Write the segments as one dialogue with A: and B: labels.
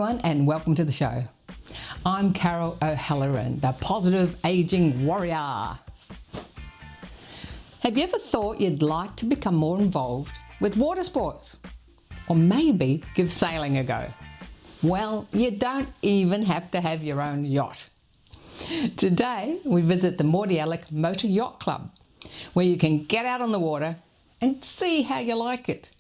A: everyone, and welcome to the show. I'm Carol O'Halloran, the positive aging warrior. Have you ever thought you'd like to become more involved with water sports? Or maybe give sailing a go? Well, you don't even have to have your own yacht. Today, we visit the Mordialloc Motor Yacht Club, where you can get out on the water and see how you like it.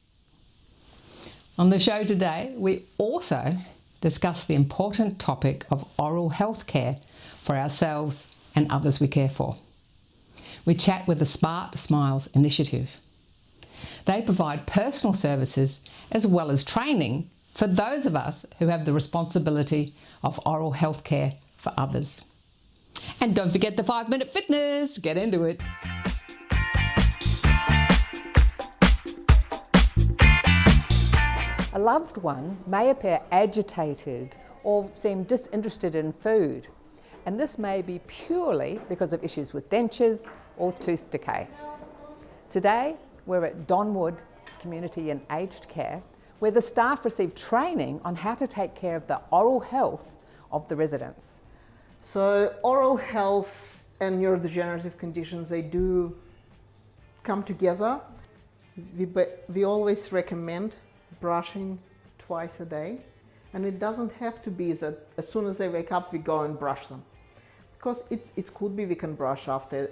A: On the show today, we also discuss the important topic of oral health care for ourselves and others we care for. We chat with the Smart Smiles initiative. They provide personal services as well as training for those of us who have the responsibility of oral health care for others. And don't forget the 5-minute fitness. Get into it. A loved one may appear agitated or seem disinterested in food, and this may be purely because of issues with dentures or tooth decay. Today, we're at Donwood Community and Aged Care, where the staff receive training on how to take care of the oral health of the residents.
B: So oral health and neurodegenerative conditions, they do come together. We always recommend brushing twice a day, and it doesn't have to be that as soon as they wake up we go and brush them, because it could be we can brush after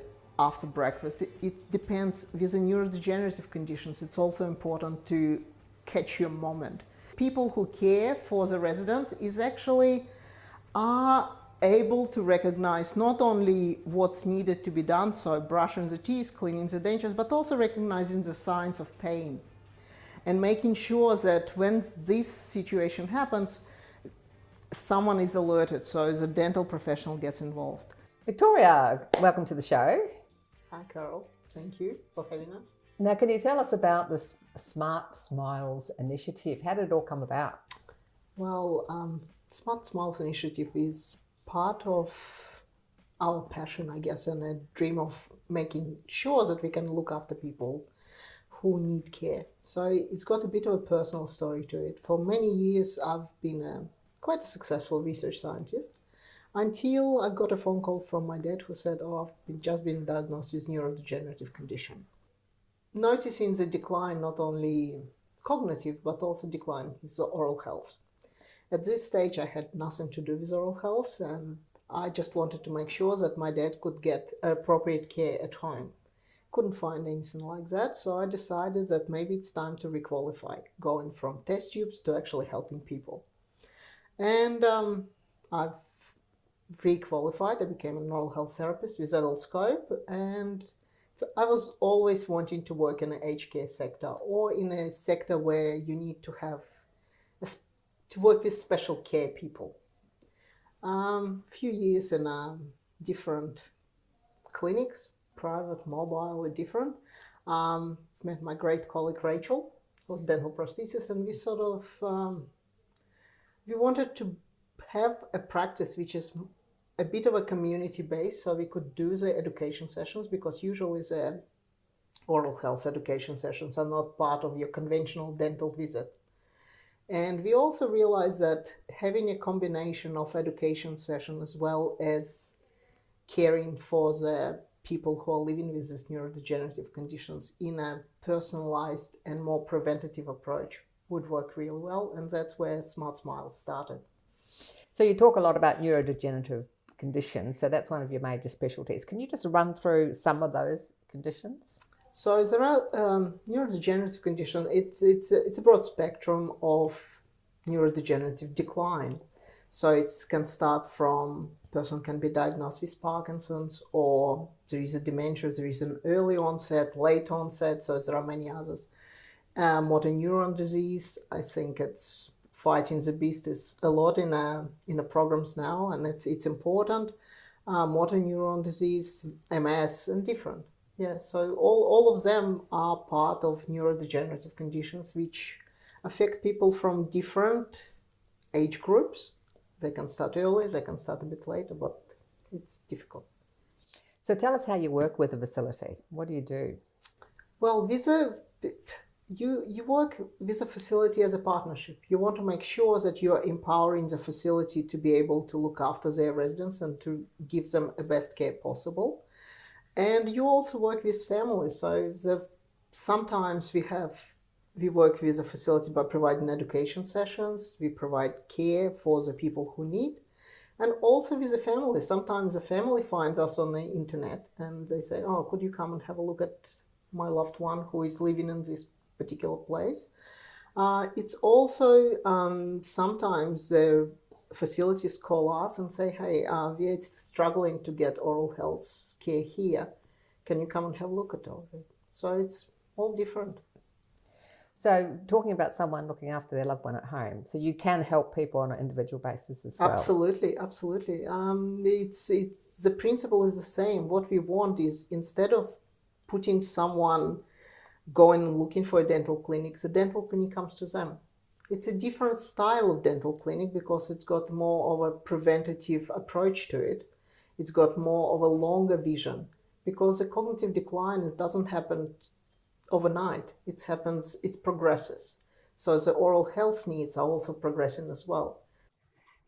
B: breakfast. It depends. With the neurodegenerative conditions, it's also important to catch your moment. People who care for the residents are able to recognize not only what's needed to be done, so brushing the teeth, cleaning the dentures, but also recognizing the signs of pain and making sure that when this situation happens, someone is alerted, so the dental professional gets involved.
A: Victoria, welcome to the show.
B: Hi Carol, thank you for having us.
A: Now, can you tell us about the Smart Smiles initiative? How did it all come about?
B: Well, Smart Smiles initiative is part of our passion, I guess, and a dream of making sure that we can look after people who need care. So it's got a bit of a personal story to it. For many years, I've been quite a successful research scientist until I got a phone call from my dad who said, I've just been diagnosed with neurodegenerative condition. Noticing the decline, not only cognitive, but also decline in the oral health. At this stage, I had nothing to do with oral health, and I just wanted to make sure that my dad could get appropriate care at home. Couldn't find anything like that, so I decided that maybe it's time to requalify, going from test tubes to actually helping people. And I've requalified. I became an oral health therapist with adult scope, and so I was always wanting to work in an aged care sector, or in a sector where you need to have to work with special care people. Few years in different clinics, private, mobile, different. Met my great colleague Rachel, who was dental prosthesis, and we sort of we wanted to have a practice which is a bit of a community base, so we could do the education sessions, because usually the oral health education sessions are not part of your conventional dental visit. And we also realized that having a combination of education session as well as caring for the people who are living with these neurodegenerative conditions in a personalized and more preventative approach would work really well, and that's where Smart Smiles started.
A: So you talk a lot about neurodegenerative conditions, so that's one of your major specialties. Can you just run through some of those conditions?
B: So there are neurodegenerative conditions. It's a broad spectrum of neurodegenerative decline. So it can start from person can be diagnosed with Parkinson's, or there is a dementia, there is an early onset, late onset, so there are many others. Motor neuron disease, I think it's fighting the beast is a lot in the programs now, and it's important. Motor neuron disease, MS, and different. Yeah, so all of them are part of neurodegenerative conditions which affect people from different age groups. They can start early, they can start a bit later, but it's difficult.
A: So tell us how you work with a facility. What do you do?
B: Well, you work with a facility as a partnership. You want to make sure that you are empowering the facility to be able to look after their residents and to give them the best care possible. And you also work with families. So sometimes we work with a facility by providing education sessions. We provide care for the people who need. And also with the family. Sometimes the family finds us on the internet and they say, oh, could you come and have a look at my loved one who is living in this particular place? It's also sometimes the facilities call us and say, hey, we're struggling to get oral health care here. Can you come and have a look at all of it? So it's all different.
C: So talking about someone looking after their loved one at home, so you can help people on an individual basis as well.
B: Absolutely, absolutely. It's the principle is the same. What we want is, instead of putting someone going and looking for a dental clinic, the dental clinic comes to them. It's a different style of dental clinic because it's got more of a preventative approach to it. It's got more of a longer vision because the cognitive decline doesn't happen overnight. It progresses. So the oral health needs are also progressing as well.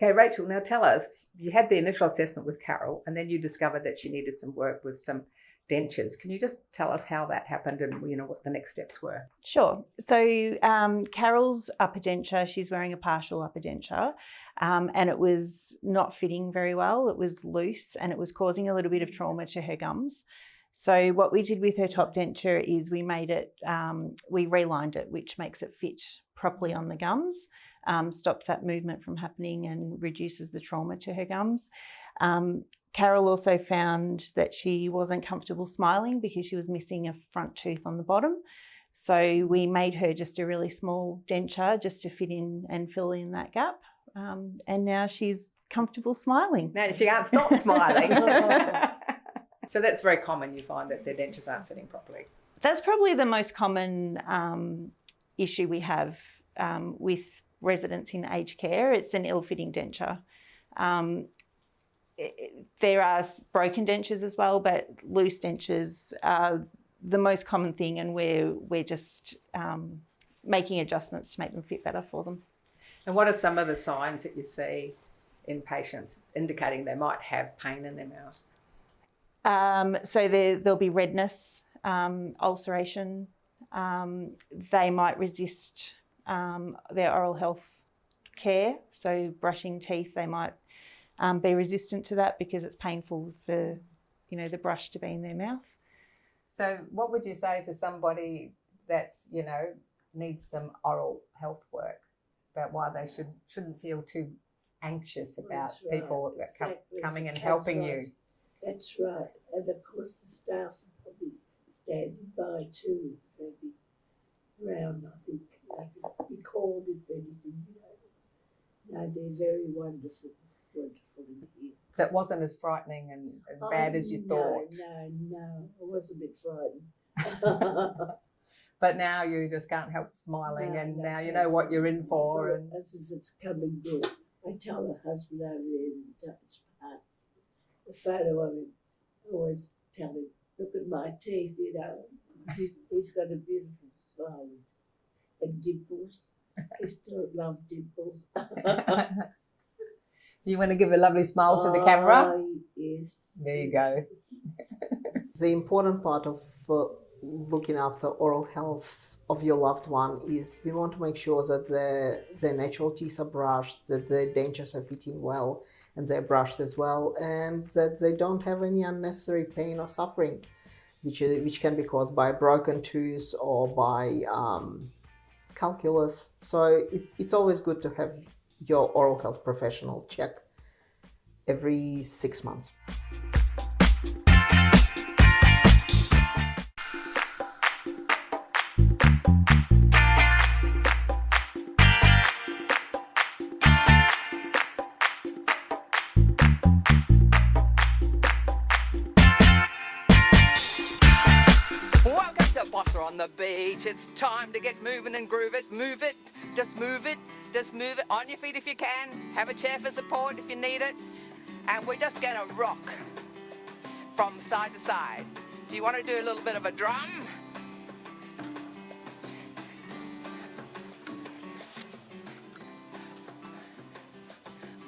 C: Okay, Rachel, now tell us, you had the initial assessment with Carol and then you discovered that she needed some work with some dentures. Can you just tell us how that happened and what the next steps were?
D: Sure. So Carol's upper denture, she's wearing a partial upper denture, and it was not fitting very well. It was loose and it was causing a little bit of trauma to her gums. So what we did with her top denture is we relined it, which makes it fit properly on the gums, stops that movement from happening and reduces the trauma to her gums. Carol also found that she wasn't comfortable smiling because she was missing a front tooth on the bottom. So we made her just a really small denture just to fit in and fill in that gap. And now she's comfortable smiling.
C: Now she can't stop smiling. So that's very common, you find that their dentures aren't fitting properly.
D: That's probably the most common issue we have with residents in aged care. It's an ill-fitting denture. There are broken dentures as well, but loose dentures are the most common thing, and we're just making adjustments to make them fit better for them.
C: And what are some of the signs that you see in patients indicating they might have pain in their mouth?
D: So there'll be redness, ulceration. They might resist their oral health care. So brushing teeth, they might be resistant to that because it's painful for, the brush to be in their mouth.
C: So what would you say to somebody that's, needs some oral health work about why they shouldn't feel too anxious about people coming and helping you?
E: That's right. And of course the staff will be standing by too. They'll be around, I think. They could be called if anything. No, they're very wonderful in here.
C: So it wasn't as frightening and bad as you thought?
E: No. I was a bit frightened.
C: But now you just can't help smiling, and now you know what you're in for.
E: As if it's coming good. I tell her husband over there, that's past. A photo of him, I always tell him, look at my teeth, He's got a beautiful smile and dimples. He still loves dimples.
C: So you want to give a lovely smile to the camera?
E: Yes.
C: There you go.
B: The important part of looking after oral health of your loved one is we want to make sure that their natural teeth are brushed, that their dentures are fitting well and they're brushed as well, and that they don't have any unnecessary pain or suffering, which can be caused by a broken tooth or by calculus. So it's always good to have your oral health professional check every 6 months.
A: On the beach, it's time to get moving and groove it. Move it, just move it, just move it. On your feet if you can. Have a chair for support if you need it. And we're just gonna rock from side to side. Do you want to do a little bit of a drum?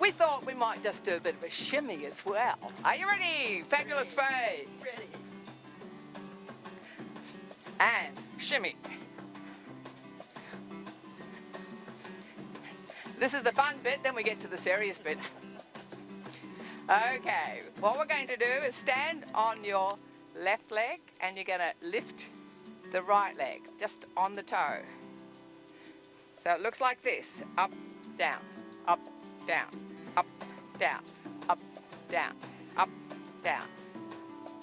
A: we thought we might just do a bit of a shimmy as well. Are you ready? Fabulous Faye.
E: Ready.
A: And shimmy. This is the fun bit, then we get to the serious bit. Okay, what we're going to do is stand on your left leg and you're going to lift the right leg just on the toe. So it looks like this: up, down, up, down, up, down, up, down, up, down.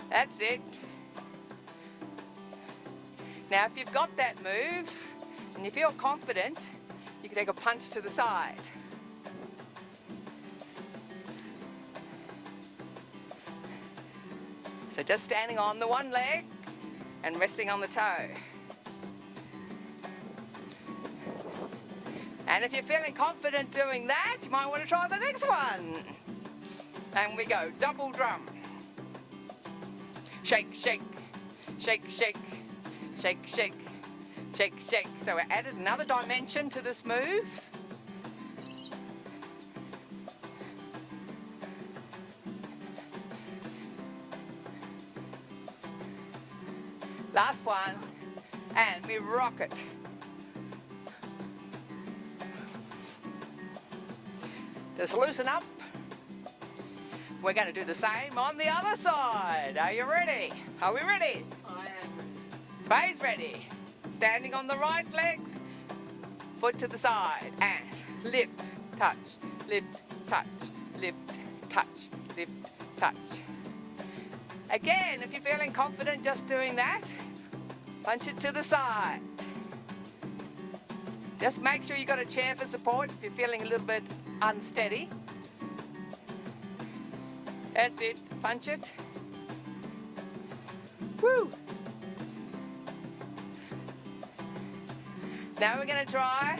A: That's it. Now if you've got that move and you feel confident, you can take a punch to the side. So just standing on the one leg and resting on the toe. And if you're feeling confident doing that, you might want to try the next one. And we go, double drum. Shake, shake, shake, shake, shake, shake, shake, shake. So we added another dimension to this move. Last one, and we rock it. Just loosen up. We're going to do the same on the other side. Are you ready? Are we ready?
E: I am
A: Faye's ready. Standing on the right leg, foot to the side, and lift, touch, lift, touch, lift, touch, lift, touch. Again, if you're feeling confident just doing that, punch it to the side. Just make sure you've got a chair for support if you're feeling a little bit unsteady. That's it, punch it. Woo! Now we're going to try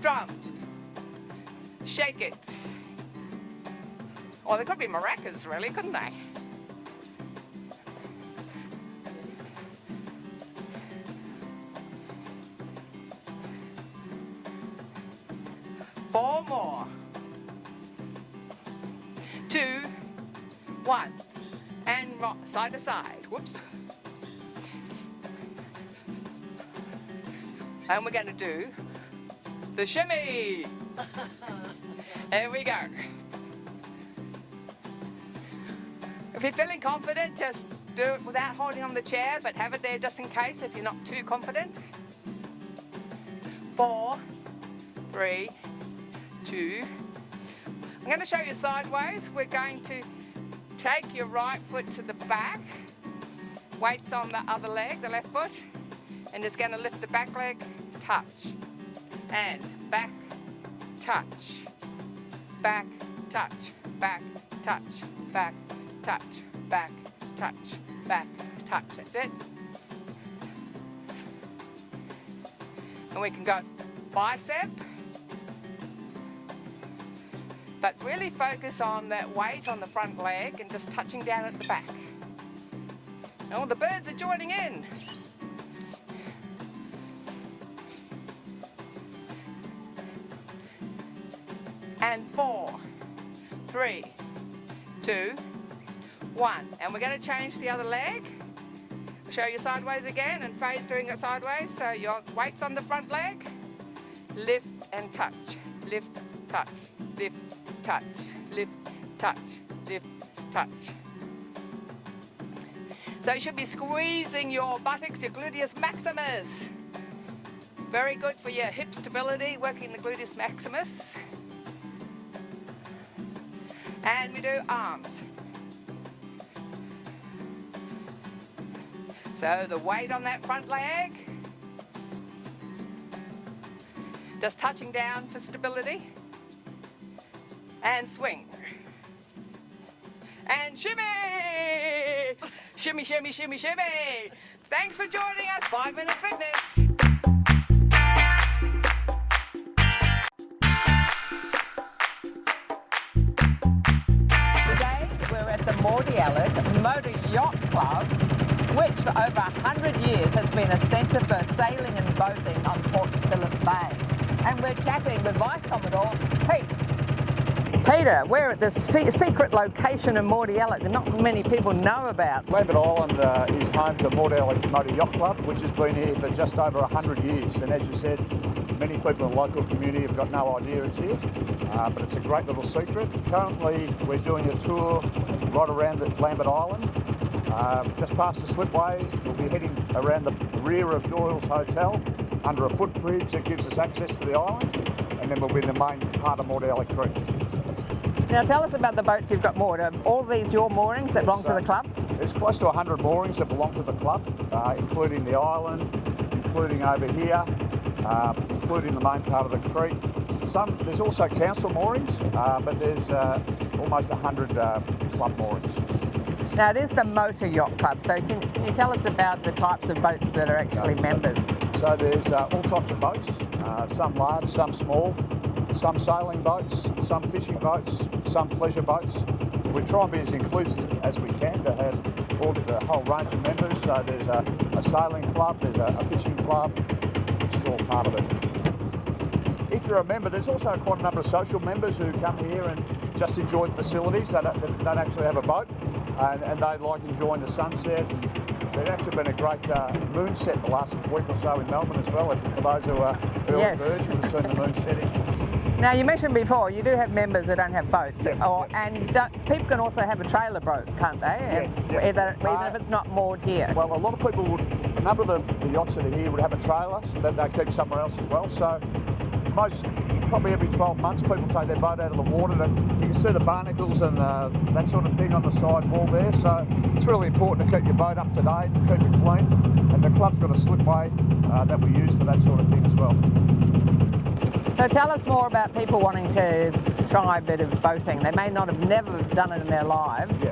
A: drums. Shake it. Or they could be maracas really, couldn't they? Four more. 2, 1. And rock side to side. Whoops. And we're going to do the shimmy. There we go. If you're feeling confident, just do it without holding on the chair, but have it there just in case if you're not too confident. 4, 3, 2. I'm going to show you sideways. We're going to take your right foot to the back, weights on the other leg, the left foot, and just going to lift the back leg, touch, and back, touch, back, touch, back, touch, back, touch, back, touch, back, touch. That's it. And we can go bicep, but really focus on that weight on the front leg and just touching down at the back. Oh, the birds are joining in. And 4, 3, 2, 1. And we're going to change the other leg. I'll show you sideways again, and Faye's doing it sideways. So your weight's on the front leg. Lift and touch. Lift, touch, lift, touch, lift, touch, lift, touch. So you should be squeezing your buttocks, your gluteus maximus. Very good for your hip stability, working the gluteus maximus. And we do arms. So the weight on that front leg, just touching down for stability. And swing. And shimmy! Shimmy, shimmy, shimmy, shimmy! Thanks for joining us, 5 Minute Fitness. Today we're at the Mordialloc Motor Yacht Club, which for over 100 years has been a centre for sailing and boating on Port Phillip Bay. And we're chatting with Vice Commodore Pete.
C: Peter, we're at the secret location in Mordialloc that not many people know about.
F: Lambert Island is home to Mordialloc Motor Yacht Club, which has been here for just over 100 years. And as you said, many people in the local community have got no idea it's here, but it's a great little secret. Currently, we're doing a tour right around the Lambert Island. Just past the slipway, we'll be heading around the rear of Doyle's Hotel under a footbridge that gives us access to the island, and then we'll be in the main part of Mordialloc Creek.
C: Now tell us about the boats you've got moored. Are all these your moorings that belong to the club?
F: There's close to 100 moorings that belong to the club, including the island, including over here, including the main part of the creek. There's also council moorings, but there's almost 100 club moorings.
C: Now it is the Motor Yacht Club, so can you tell us about the types of boats that are actually members?
F: So there's all types of boats, some large, some small, some sailing boats, some fishing boats, some pleasure boats. We try and be as inclusive as we can to have all the whole range of members. So there's a sailing club, there's a fishing club, which is all part of it. If you're a member, there's also quite a number of social members who come here and just enjoy the facilities. They don't actually have a boat, and they like enjoying the sunset. There's actually been a great moonset the last week or so in Melbourne as well. For those who are early birds, you'll have seen the moon setting.
C: Now you mentioned before you do have members that don't have boats,
F: Yeah,
C: and people can also have a trailer boat, can't they?
F: Yeah.
C: Even if it's not moored here.
F: Well, a lot of people would, a number of the yachts that are here would have a trailer that they keep somewhere else as well. So probably every 12 months people take their boat out of the water, and you can see the barnacles and that sort of thing on the side wall there. So it's really important to keep your boat up to date, keep it clean, and the club's got a slipway that we use for that sort of thing as well.
C: So tell us more about people wanting to try a bit of boating. They may not have never done it in their lives.
F: Yeah.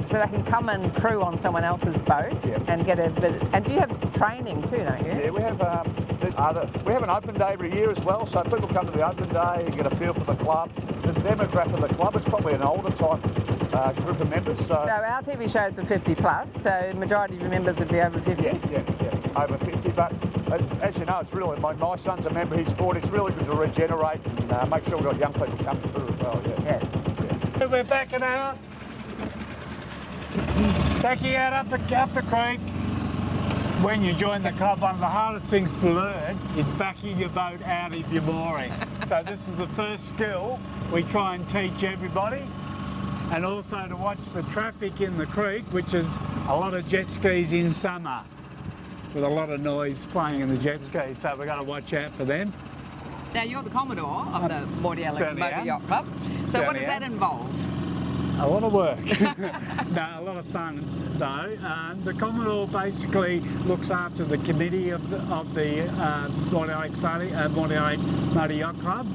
C: So they can come and crew on someone else's boat and get a bit. And you have training too, don't you?
F: Yeah, we have an open day every year as well. So people come to the open day and get a feel for the club. The demographic of the club is probably an older type group of members. So
C: our TV show is for 50 plus. So the majority of your members would be over 50.
F: Yeah, over 50. But as you know, it's really my son's a member. He's 40. It's really good to regenerate and make sure we've got young people coming through as well.
G: Yeah. We're backing out. Backing out up the creek. When you join the club, one of the hardest things to learn is backing your boat out of your mooring. So this is the first skill we try and teach everybody, and also to watch the traffic in the creek, which is a lot of jet skis in summer, with a lot of noise playing in the jet skis. So we've got to watch out for them.
C: Now you're the Commodore of the Mordialloc Motor Yacht Club. So what does that involve?
G: A lot of work. No, a lot of fun though. The Commodore basically looks after the committee of the Mordialloc Motor Yacht Club.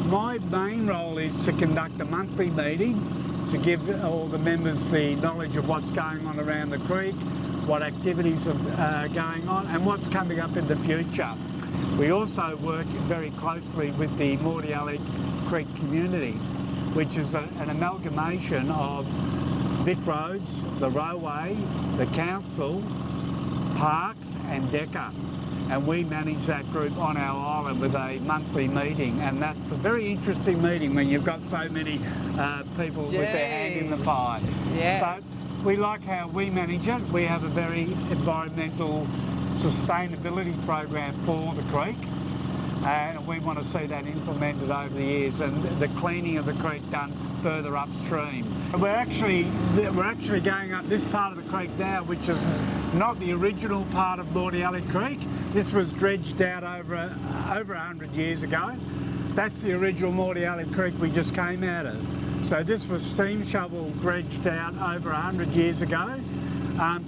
G: My main role is to conduct a monthly meeting to give all the members the knowledge of what's going on around the creek, what activities are going on and what's coming up in the future. We also work very closely with the Mordialloc Creek community, which is an amalgamation of VicRoads, the railway, the council, parks and DECA. And we manage that group on our island with a monthly meeting, and that's a very interesting meeting when you've got so many people with their hand in the pie.
C: Yes.
G: But we like how we manage it. We have a very environmental sustainability program for the creek, and we want to see that implemented over the years and the cleaning of the creek done further upstream. We're actually going up this part of the creek now, which is not the original part of Mordialloc Creek. This was dredged out over 100 years ago. That's the original Mordialloc Creek we just came out of. So this was steam shovel dredged out over 100 years ago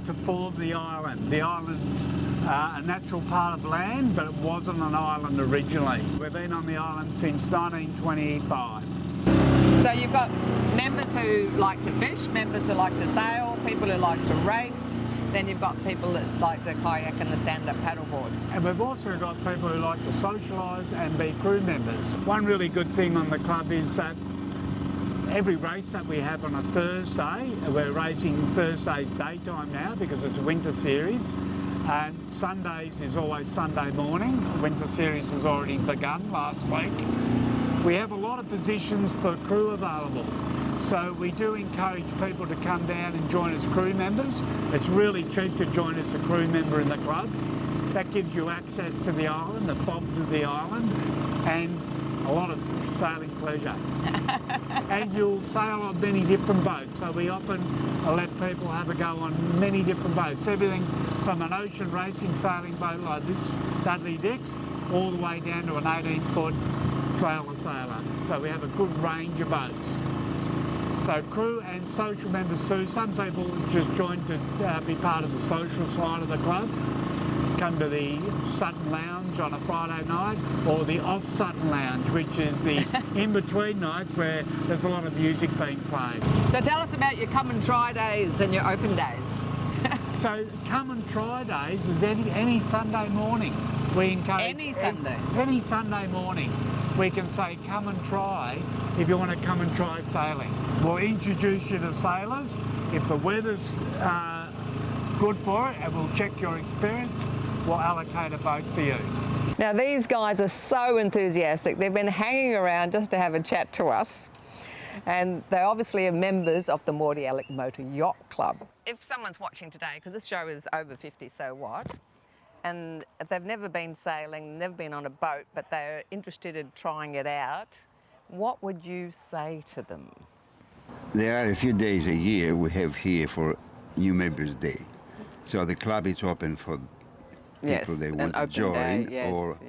G: to form the island. The island's a natural part of land, but it wasn't an island originally. We've been on the island since 1925.
C: So you've got members who like to fish, members who like to sail, people who like to race, then you've got people that like the kayak and the stand-up paddleboard.
G: And we've also got people who like to socialise and be crew members. One really good thing on the club is that every race that we have on a Thursday, we're racing Thursdays daytime now because it's a winter series, and Sundays is always Sunday morning. The winter series has already begun last week. We have a lot of positions for crew available. So we do encourage people to come down and join as crew members. It's really cheap to join as a crew member in the club. That gives you access to the island, the bob to the island, and a lot of sailing pleasure. And you'll sail on many different boats. So we often let people have a go on many different boats. Everything from an ocean racing sailing boat like this, Dudley Dix, all the way down to an 18-foot trailer sailor. So we have a good range of boats. So crew and social members too. Some people just join to be part of the social side of the club. Come to the Sutton Lounge on a Friday night, or the off Sutton Lounge, which is the in-between nights where there's a lot of music being played.
C: So tell us about your come and try days and your open days.
G: So come and try days is any Sunday morning. We encourage any Sunday morning. We can say come and try if you want to come and try sailing. We'll introduce you to sailors. If the weather's good for it, and we'll check your experience, we'll allocate a boat for you.
C: Now these guys are so enthusiastic. They've been hanging around just to have a chat to us. And they obviously are members of the Mordialloc Motor Yacht Club. If someone's watching today, because this show is over 50, so what? And if they've never been sailing, never been on a boat, but they're interested in trying it out, what would you say to them?
H: There are a few days a year we have here for New Members Day. So the club is open for people they want to join, or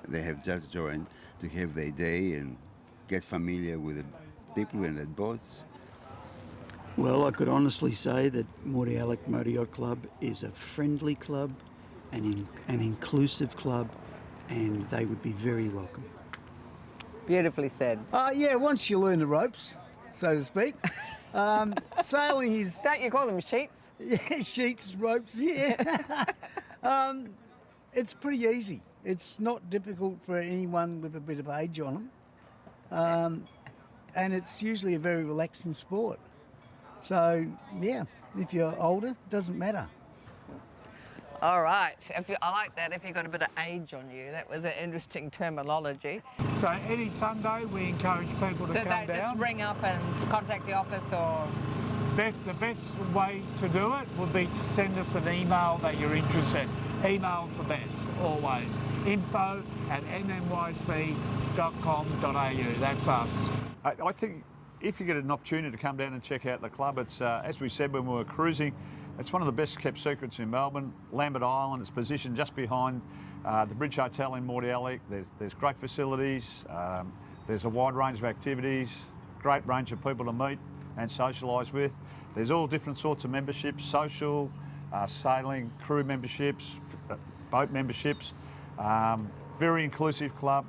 H: they have just joined to have their day and get familiar with the people and the boats.
I: Well, I could honestly say that Mordialloc Motor Yacht Club is a friendly club, an inclusive club, and they would be very welcome.
C: Beautifully said.
J: Yeah, once you learn the ropes, so to speak. Sailing is...
C: Don't you call them sheets?
J: Yeah, sheets, ropes, yeah. It's pretty easy. It's not difficult for anyone with a bit of age on them. And it's usually a very relaxing sport. So, yeah, if you're older, it doesn't matter.
C: All right. I like that, if you've got a bit of age on you. That was an interesting terminology.
G: So any Sunday we encourage people to come down. So they just
C: ring up and contact the office, or...?
G: The best way to do it would be to send us an email that you're interested. Email's the best, always. info@mmyc.com.au, that's us.
F: I think if you get an opportunity to come down and check out the club, it's, as we said when we were cruising, it's one of the best kept secrets in Melbourne. Lambert Island, it's positioned just behind the Bridge Hotel in Mordialloc. There's great facilities, there's a wide range of activities, great range of people to meet and socialise with. There's all different sorts of memberships, social, sailing, crew memberships, boat memberships. Very inclusive club.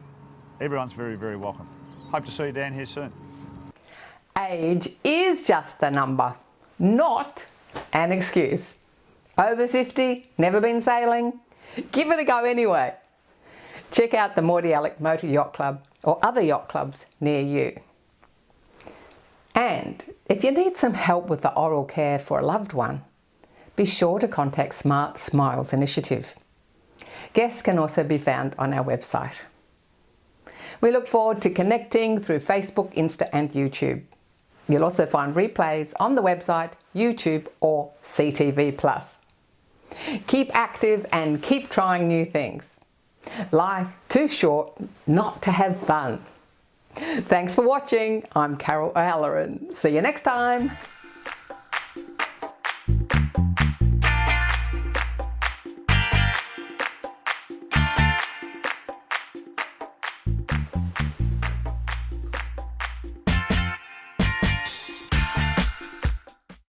F: Everyone's very, very welcome. Hope to see you down here soon.
C: Age is just a number, not an excuse. Over 50, never been sailing? Give it a go anyway. Check out the Mordialloc Motor Yacht Club or other yacht clubs near you. And if you need some help with the oral care for a loved one, be sure to contact Smart Smiles Initiative. Guests can also be found on our website. We look forward to connecting through Facebook, Insta and YouTube. You'll also find replays on the website, YouTube or CTV+. Keep active and keep trying new things. Life too short not to have fun. Thanks for watching. I'm Carol O'Halloran. See you next time.